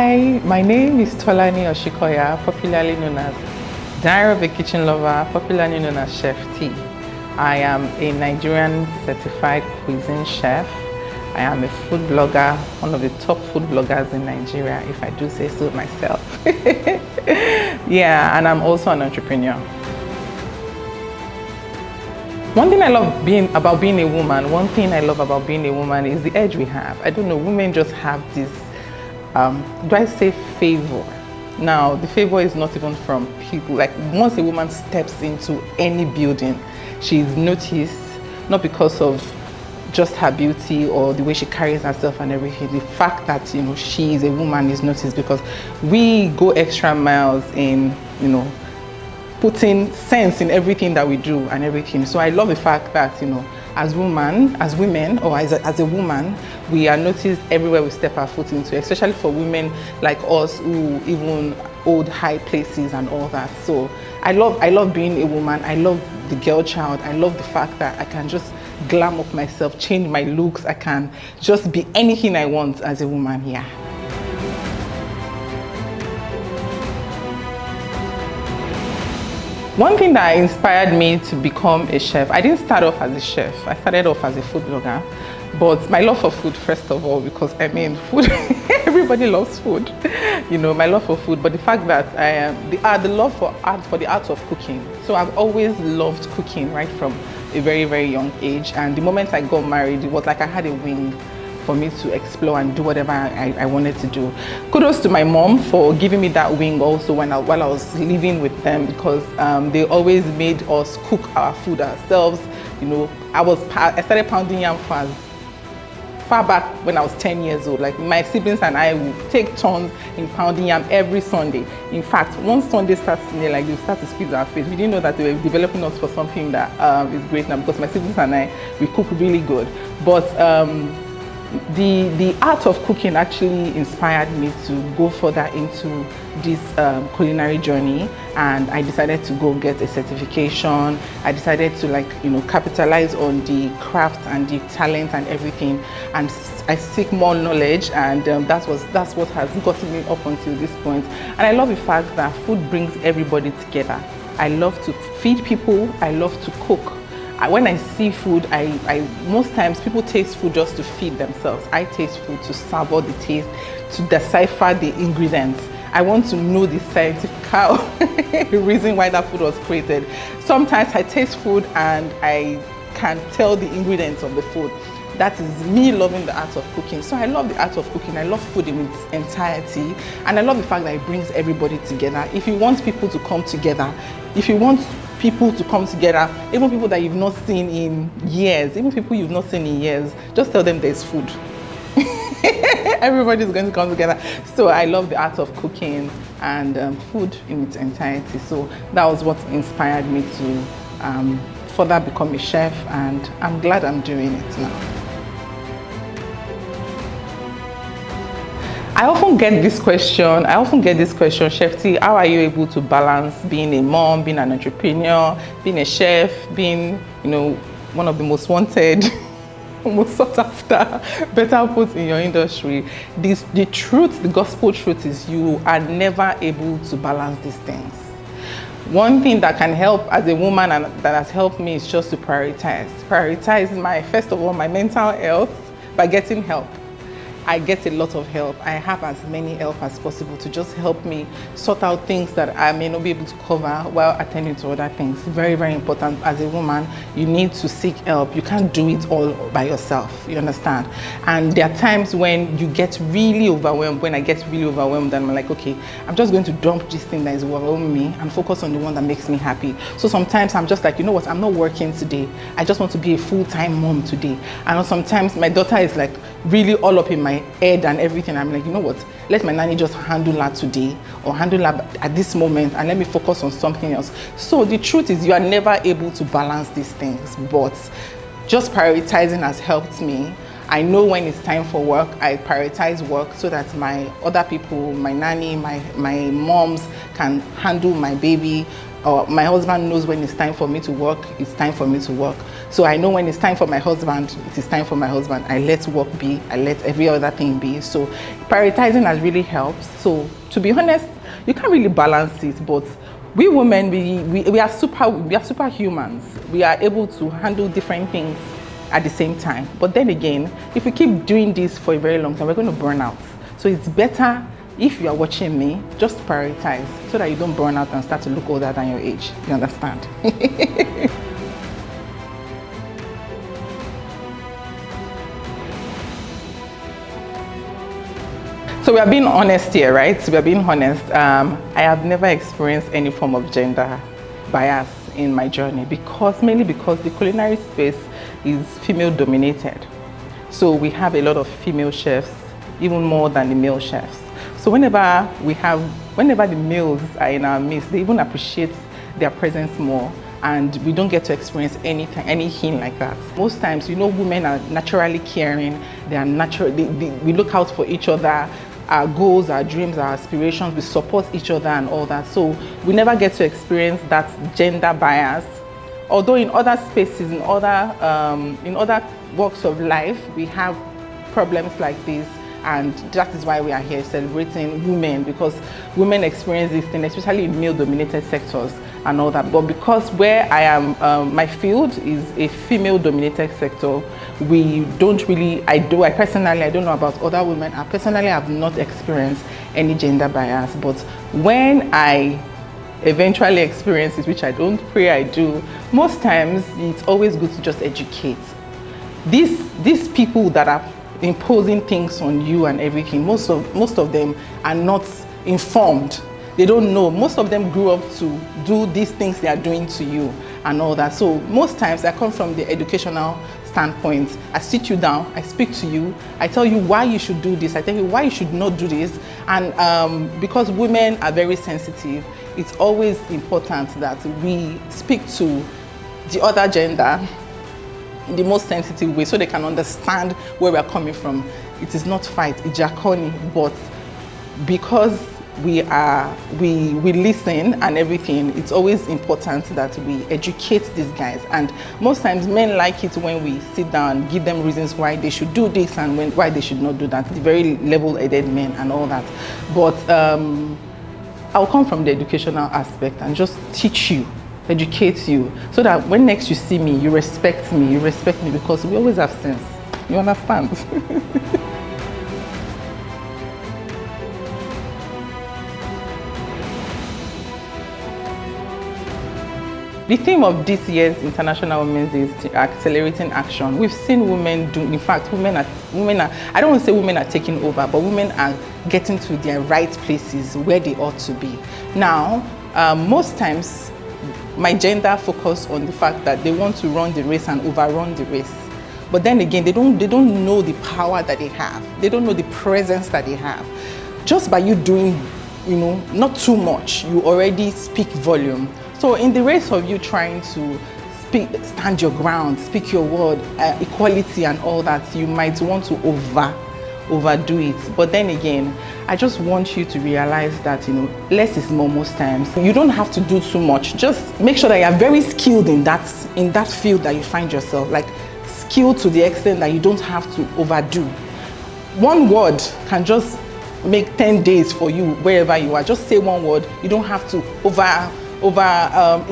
Hi, my name is Tolani Oshikoya, popularly known as Diary of a Kitchen Lover, popularly known as Chef T. I am a Nigerian certified cuisine chef. I am a food blogger, one of the top food bloggers in Nigeria, if I do say so myself. Yeah, and I'm also an entrepreneur. One thing I love about being a woman, is the edge we have. I don't know, women just have this, do I say favor? Now, the favor is not even from people. Like, once a woman steps into any building, she's noticed, not because of just her beauty or the way she carries herself and everything. The fact that, she is a woman is noticed because we go extra miles in, putting sense in everything that we do and everything. So I love the fact that, as women, or as a woman, we are noticed everywhere we step our foot into, especially for women like us who even hold high places and all that. So I love being a woman. I love the girl child. I love the fact that I can just glam up myself, change my looks. I can just be anything I want as a woman, yeah. One thing that inspired me to become a chef, I didn't start off as a chef. I started off as a food blogger. But my love for food, first of all, because food, everybody loves food. My love for food. But the fact that I am the love for the art of cooking. So I've always loved cooking right from a very, very young age. And the moment I got married, it was like I had a wing for me to explore and do whatever I wanted to do. Kudos to my mom for giving me that wing also while I was living with them, because they always made us cook our food ourselves. I started pounding yam far back when I was 10 years old. Like, my siblings and I would take turns in pounding yam every Sunday. In fact, once Sunday starts, you start to squeeze our face. We didn't know that they were developing us for something that is great now, because my siblings and I, we cook really good. But the art of cooking actually inspired me to go further into this culinary journey, and I decided to go get a certification. I decided to capitalize on the craft and the talent and everything, and I seek more knowledge, and that's what has gotten me up until this point. And I love the fact that food brings everybody together. I love to feed people. I love to cook. When I see food, most times people taste food just to feed themselves. I taste food to savor the taste, to decipher the ingredients. I want to know the scientific reason why that food was created. Sometimes I taste food and I can tell the ingredients of the food. That is me loving the art of cooking. So I love the art of cooking. I love food in its entirety. And I love the fact that it brings everybody together. If you want people to come together, even people that you've not seen in years, just tell them there's food. Everybody's going to come together. So I love the art of cooking and food in its entirety. So that was what inspired me to further become a chef, and I'm glad I'm doing it now. I often get this question, Chef T, how are you able to balance being a mom, being an entrepreneur, being a chef, being, one of the most wanted, most sought after, better put in your industry? The gospel truth is you are never able to balance these things. One thing that can help as a woman and that has helped me is just to prioritize. First of all, my mental health by getting help. I get a lot of help. I have as many help as possible to just help me sort out things that I may not be able to cover while attending to other things. Very, very important. As a woman, you need to seek help. You can't do it all by yourself, you understand? And there are times when you get really overwhelmed. When I get really overwhelmed, and I'm like, okay, I'm just going to dump this thing that is overwhelming me and focus on the one that makes me happy. So sometimes I'm just like, you know what, I'm not working today. I just want to be a full-time mom today. And sometimes my daughter is like really all up in my head and everything. I'm like, you know what, let my nanny just handle her today, or handle her at this moment, and let me focus on something else. So the truth is, you are never able to balance these things, but just prioritizing has helped me. I know when it's time for work, I prioritize work so that my other people, my nanny, my moms can handle my baby. or my husband knows when it's time for me to work, it's time for me to work. So I know when it's time for my husband, it is time for my husband. I let work be, I let every other thing be. So prioritizing has really helped. So to be honest, you can't really balance it, but we women, we are superhumans. We are able to handle different things at the same time. But then again, if we keep doing this for a very long time, we're going to burn out. So it's better, if you are watching me, just prioritize so that you don't burn out and start to look older than your age. You understand? So we are being honest here, right? So we are being honest. I have never experienced any form of gender bias in my journey mainly because the culinary space is female dominated. So we have a lot of female chefs, even more than the male chefs. So whenever the males are in our midst, they even appreciate their presence more, and we don't get to experience anything like that. Most times, women are naturally caring. They are we look out for each other, our goals, our dreams, our aspirations. We support each other and all that. So we never get to experience that gender bias. Although in other spaces, in other walks of life, we have problems like this. And that is why we are here celebrating women, because women experience this thing, especially in male-dominated sectors and all that. But because where I am, my field is a female-dominated sector, we don't really, I don't know about other women. I personally have not experienced any gender bias. But when I eventually experience it, which I don't pray I do, most times it's always good to just educate. These people that are imposing things on you and everything, most of them are not informed. They don't know. Most of them grew up to do these things they are doing to you and all that. So most times I come from the educational standpoint. I sit you down, I speak to you, I tell you why you should do this, I tell you why you should not do this. And because women are very sensitive, it's always important that we speak to the other gender in the most sensitive way, so they can understand where we are coming from. It is not fight, it's Jaconi, but because we listen and everything, it's always important that we educate these guys. And most times men like it when we sit down, give them reasons why they should do this and why they should not do that, the very level-headed men and all that. But I'll come from the educational aspect and just teach you, educate you, so that when next you see me, you respect me because we always have sense. You understand? The theme of this year's International Women's Day is accelerating action. We've seen women do, in fact, women are, I don't want to say women are taking over, but women are getting to their right places where they ought to be. Now, most times, my gender focus on the fact that they want to run the race and overrun the race. But then again, they don't know the power that they have. They don't know the presence that they have. Just by you doing, not too much, you already speak volume. So in the race of you trying to stand your ground, speak your word, equality and all that, you might want to overdo it. But then again, I just want you to realize that less is more most times. You don't have to do too much. Just make sure that you are very skilled in that field that you find yourself, like skilled to the extent that you don't have to overdo. One word can just make 10 days for you wherever you are. Just say one word. You don't have to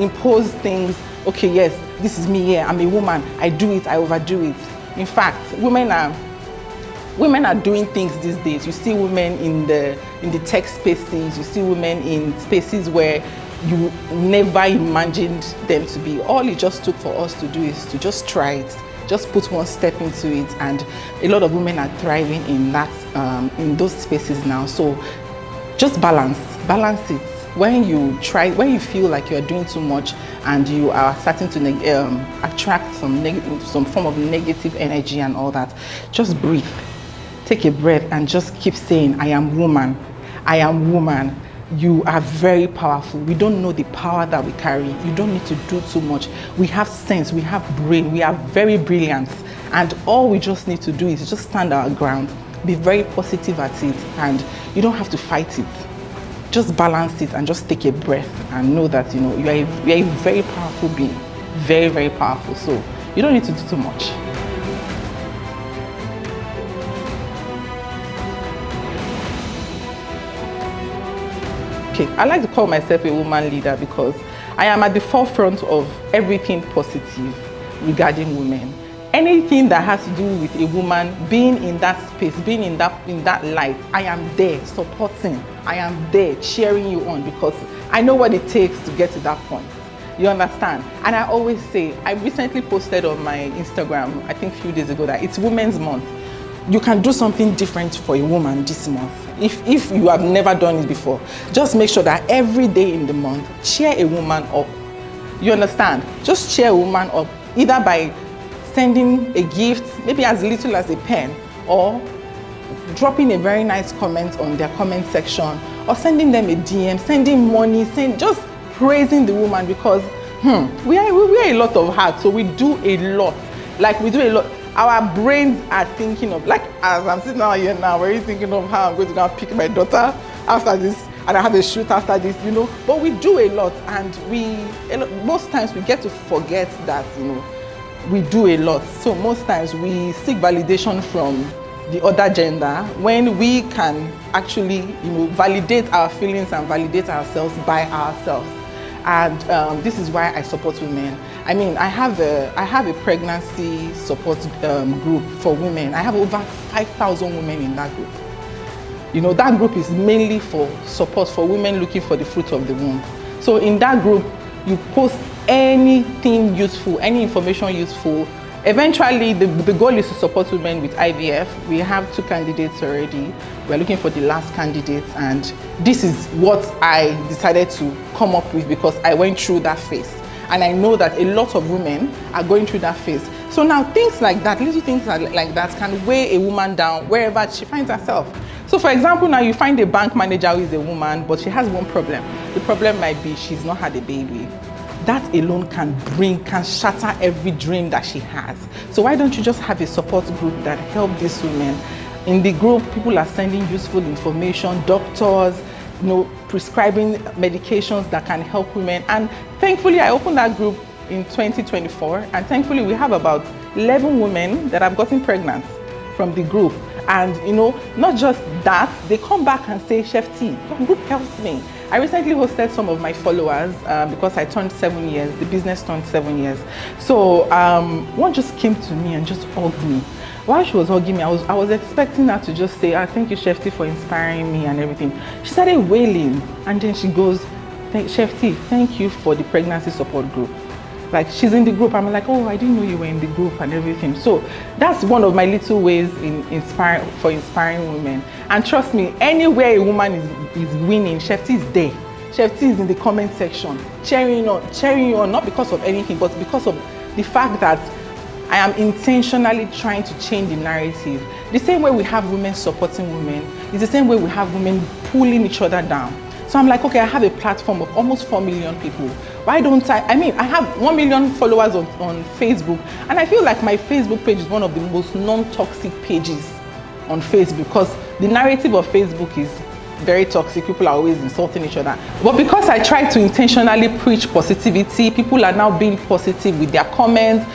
impose things. Okay, yes, this is me here. I'm a woman. I do it. I overdo it. In fact, women are doing things these days. You see women in the tech spaces. You see women in spaces where you never imagined them to be. All it just took for us to do is to just try it, just put one step into it, and a lot of women are thriving in that in those spaces now. So just balance it. When you feel like you're doing too much and you are starting to attract some form of negative energy and all that, just breathe. Take a breath and just keep saying, I am woman. I am woman. You are very powerful. We don't know the power that we carry. You don't need to do too much. We have sense, we have brain, we are very brilliant. And all we just need to do is just stand our ground, be very positive at it, and you don't have to fight it. just balance it and just take a breath and know that, you are a very powerful being, very, very powerful. So you don't need to do too much. Okay, I like to call myself a woman leader because I am at the forefront of everything positive regarding women. Anything that has to do with a woman being in that space, being in that light, I am there supporting. I am there cheering you on because I know what it takes to get to that point. You understand? And I always say, I recently posted on my Instagram, I think a few days ago, that it's Women's Month. You can do something different for a woman this month. If you have never done it before, just make sure that every day in the month, cheer a woman up. You understand? Just cheer a woman up, either by sending a gift, maybe as little as a pen, or dropping a very nice comment on their comment section, or sending them a DM, sending money, just praising the woman, because we are a lot of heart, so we do a lot. Like, we do a lot. Our brains are thinking of, like, as I'm sitting down here now, we're thinking of how I'm going to go and pick my daughter after this, and I have a shoot after this, But we do a lot, and most times we get to forget that, we do a lot. So most times we seek validation from the other gender when we can actually, validate our feelings and validate ourselves by ourselves. And this is why I support women. I mean, I have a pregnancy support group for women. I have over 5,000 women in that group. That group is mainly for support for women looking for the fruit of the womb. So in that group, you post anything useful, any information useful. Eventually, the goal is to support women with IVF. We have 2 candidates already. We're looking for the last candidate, and this is what I decided to come up with because I went through that phase. And I know that a lot of women are going through that phase. So now things like that, little things like that can weigh a woman down wherever she finds herself. So for example, now you find a bank manager who is a woman, but she has one problem. The problem might be she's not had a baby. That alone can shatter every dream that she has. So why don't you just have a support group that help these women? In the group, people are sending useful information, doctors, prescribing medications that can help women. And thankfully, I opened that group in 2024, and thankfully we have about 11 women that have gotten pregnant from the group. And not just that, they come back and say, Chef T, your group helps me. I recently hosted some of my followers because I turned 7 years, the business turned 7 years. So one just came to me and just hugged me. While she was hugging me, I was expecting her to just say, thank you, Chef T, for inspiring me and everything. She started wailing, and then she goes, Chef T, thank you for the pregnancy support group. Like, she's in the group. I'm like, oh, I didn't know you were in the group and everything. So that's one of my little ways in inspiring women. And trust me, anywhere a woman is winning, Chef T is there. Chef T is in the comment section, cheering you on, not because of anything, but because of the fact that I am intentionally trying to change the narrative. The same way we have women supporting women, it's the same way we have women pulling each other down. So I'm like, okay, I have a platform of almost 4 million people. Why don't I have 1 million followers on Facebook, and I feel like my Facebook page is one of the most non-toxic pages on Facebook, because the narrative of Facebook is very toxic. People are always insulting each other. But because I try to intentionally preach positivity, people are now being positive with their comments,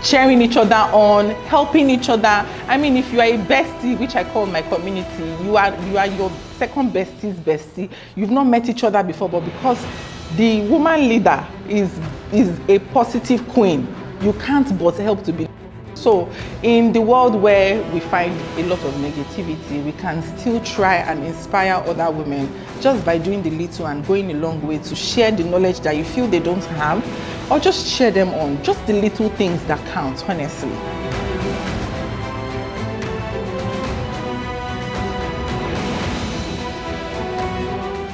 cheering each other on, helping each other. I mean, if you are a bestie, which I call my community, you are your second bestie's bestie. You've not met each other before, but because the woman leader is a positive queen, you can't but help to be. So in the world where we find a lot of negativity, we can still try and inspire other women just by doing the little and going a long way to share the knowledge that you feel they don't have, or just share them on, just the little things that count, honestly.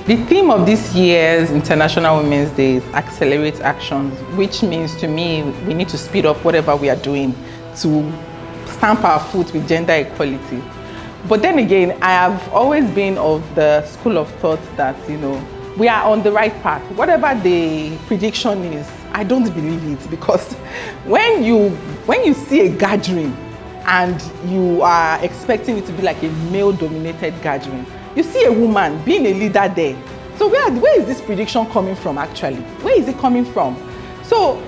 The theme of this year's International Women's Day is Accelerate Actions, which means to me we need to speed up whatever we are doing to stamp our foot with gender equality. But then again, I have always been of the school of thought that, we are on the right path. Whatever the prediction is, I don't believe it, because when you see a gathering and you are expecting it to be like a male-dominated gathering, you see a woman being a leader there, So where is this prediction coming from actually? Where is it coming from? So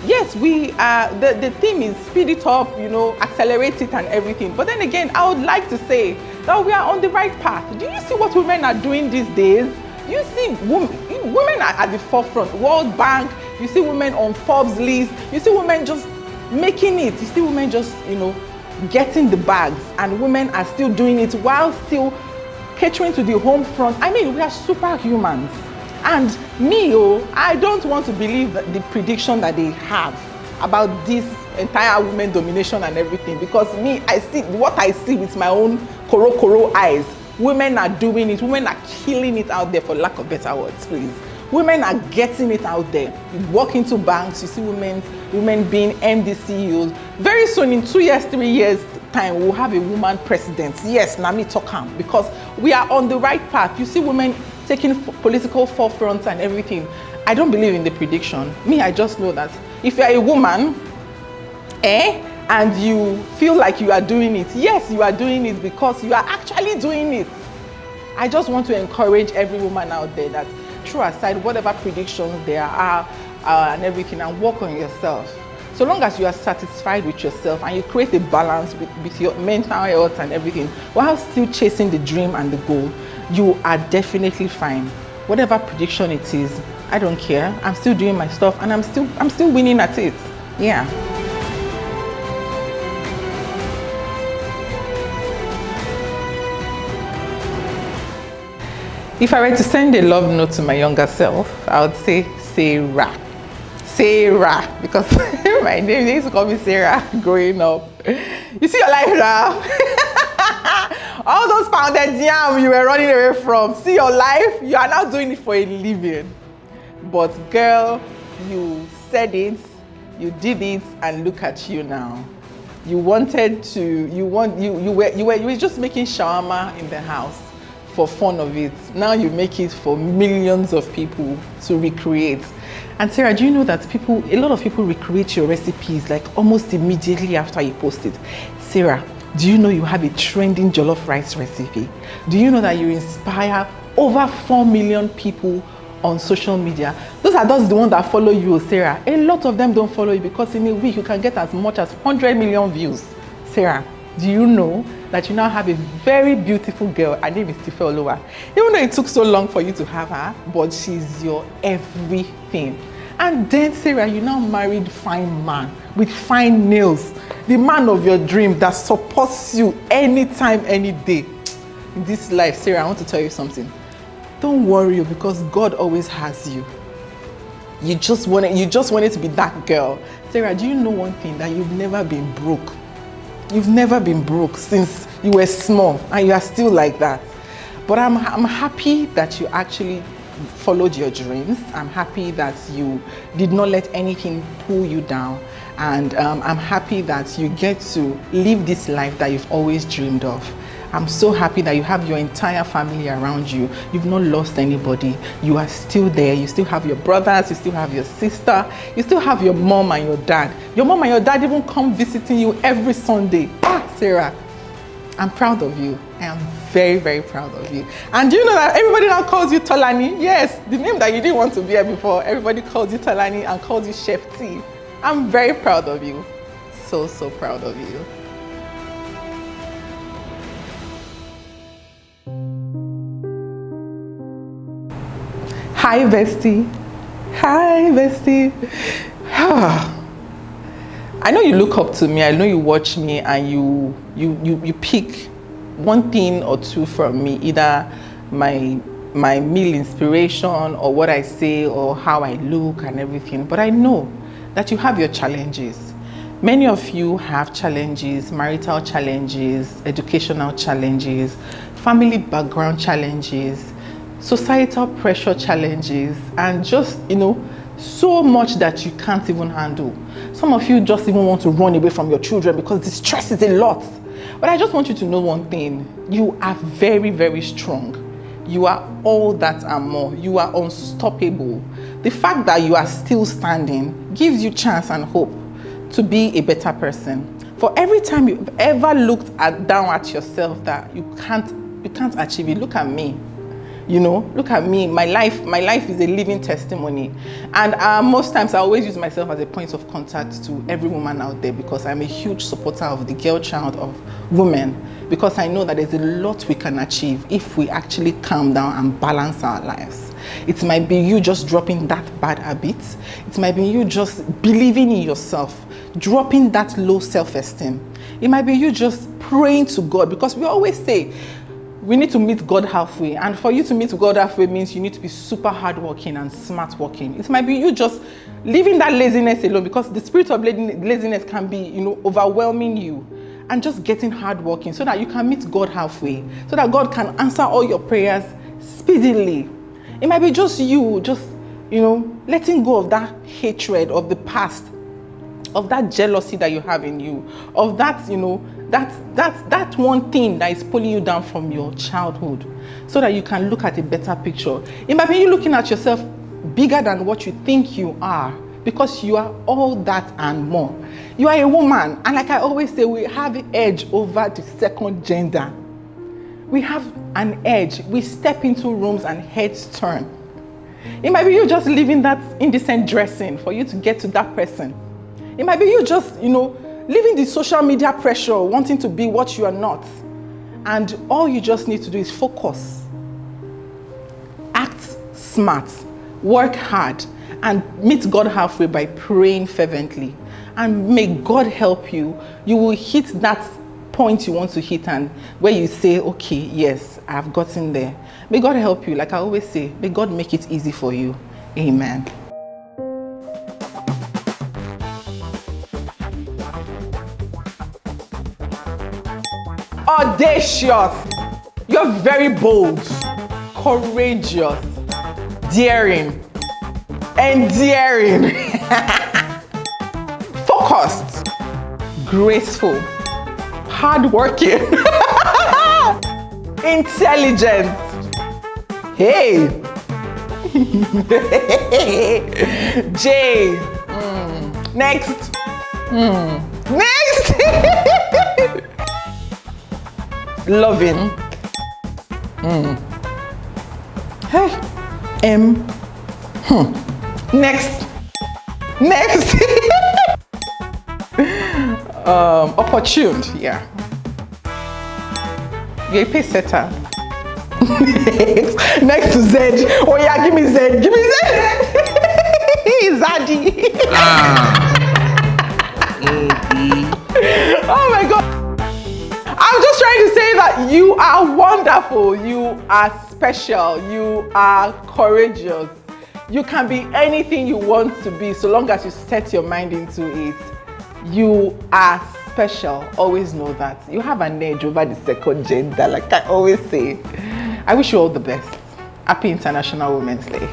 yes, the theme is speed it up, accelerate it and everything. But then again, I would like to say that we are on the right path. Do you see what women are doing these days? You see women are at the forefront. World Bank, you see women on Forbes list, you see women just making it, you see women just, getting the bags, and women are still doing it while still catering to the home front. I mean, we are superhumans. And me, I don't want to believe the prediction that they have about this entire women domination and everything, because me, I see what I see with my own koro eyes. Women are doing it. Women are killing it out there, for lack of better words, please. Women are getting it out there. You walk into banks, you see women being MD CEOs. Very soon, in 2 years, 3 years time, we'll have a woman president. Yes, Nami Tokam, because we are on the right path. You see women taking political forefronts and everything. I don't believe in the prediction. Me, I just know that if you're a woman, and you feel like you are doing it, yes, you are doing it because you are actually doing it. I just want to encourage every woman out there that throw aside whatever predictions there are and everything, and work on yourself. So long as you are satisfied with yourself and you create a balance with your mental health and everything, while still chasing the dream and the goal, you are definitely fine. Whatever prediction it is, I don't care. I'm still doing my stuff and I'm still winning at it. Yeah. If I were to send a love note to my younger self, I would say Sarah. Sarah, because my name, they used to call me Sarah growing up. You see your life now? All those pounded yam you were running away from, see your life? You are now doing it for a living. But girl, you said it, you did it, and look at you now. You wanted to, you were just making shawarma in the house for fun of it. Now you make it for millions of people to recreate. And Sarah, do you know that a lot of people recreate your recipes like almost immediately after you post it? Sarah, do you know you have a trending jollof rice recipe? Do you know that you inspire over 4 million people on social media? Those are just the ones that follow you, Sarah. A lot of them don't follow you because in a week you can get as much as 100 million views. Sarah, do you know that you now have a very beautiful girl? Her name is Tife Oluwa. Even though it took so long for you to have her, but she's your everything. And then, Sarah, you now married fine man with fine nails, the man of your dream that supports you anytime, any day. In this life, Sarah, I want to tell you something. Don't worry, because God always has you. You just wanted to be that girl. Sarah, do you know one thing? That you've never been broke. You've never been broke since you were small, and you are still like that. But I'm happy that you actually followed your dreams. I'm happy that you did not let anything pull you down. And I'm happy that you get to live this life that you've always dreamed of. I'm so happy that you have your entire family around you. You've not lost anybody. You are still there. You still have your brothers. You still have your sister. You still have your mom and your dad. Your mom and your dad even come visiting you every Sunday. Sarah, I'm proud of you. I am very, very proud of you. And do you know that everybody now calls you Tolani? Yes, the name that you didn't want to bear before. Everybody calls you Tolani and calls you Chef T. I'm very proud of you. So, so proud of you. Hi, bestie. Hi, bestie. I know you look up to me. I know you watch me, and you pick one thing or two from me, either my meal inspiration or what I say or how I look and everything. But I know that you have your challenges. Many of you have challenges, marital challenges, educational challenges, family background challenges, societal pressure challenges, and just, so much that you can't even handle. Some of you just even want to run away from your children because the stress is a lot. But I just want you to know one thing. You are very, very strong. You are all that and more. You are unstoppable. The fact that you are still standing gives you chance and hope to be a better person. For every time you've ever looked down at yourself that you can't achieve it, look at me. You know, look at me. My life is a living testimony. And most times I always use myself as a point of contact to every woman out there, because I'm a huge supporter of the girl child of women, because I know that there's a lot we can achieve if we actually calm down and balance our lives. It might be you just dropping that bad habit. It might be you just believing in yourself, dropping that low self-esteem. It might be you just praying to God, because we always say we need to meet God halfway. And for you to meet God halfway means you need to be super hardworking and smart working. It might be you just leaving that laziness alone, because the spirit of laziness can be, you know, overwhelming you, and just getting hardworking so that you can meet God halfway, so that God can answer all your prayers speedily. It might be just you, you know, letting go of that hatred of the past, of that jealousy that you have in you, of that, you know, that one thing that is pulling you down from your childhood, so that you can look at a better picture. It might be you looking at yourself bigger than what you think you are, because you are all that and more. You are a woman, and like I always say, we have an edge over the second gender. We have an edge. We step into rooms and heads turn. It might be you just leaving that indecent dressing for you to get to that person. It might be you just, you know, leaving the social media pressure, wanting to be what you are not. And all you just need to do is focus. Act smart. Work hard. And meet God halfway by praying fervently. And may God help you. You will hit that point you want to hit, and where you say, okay, yes, I've gotten there. May God help you. Like I always say, may God make it easy for you. Amen. Audacious. You're very bold, courageous, daring, endearing, focused, graceful, hardworking, intelligent. Hey. J. Next. Next. Loving. Hey. M. Next. Next. Opportune. Yeah. You're a pace setter. Next to Z. Oh yeah, give me Z. Give me Z. Zaddy. Oh my God. I'm just trying to say that you are wonderful. You are special. You are courageous. You can be anything you want to be, so long as you set your mind into it. You are special. Always know that. You have an edge over the second gender, like I always say. I wish you all the best. Happy International Women's Day.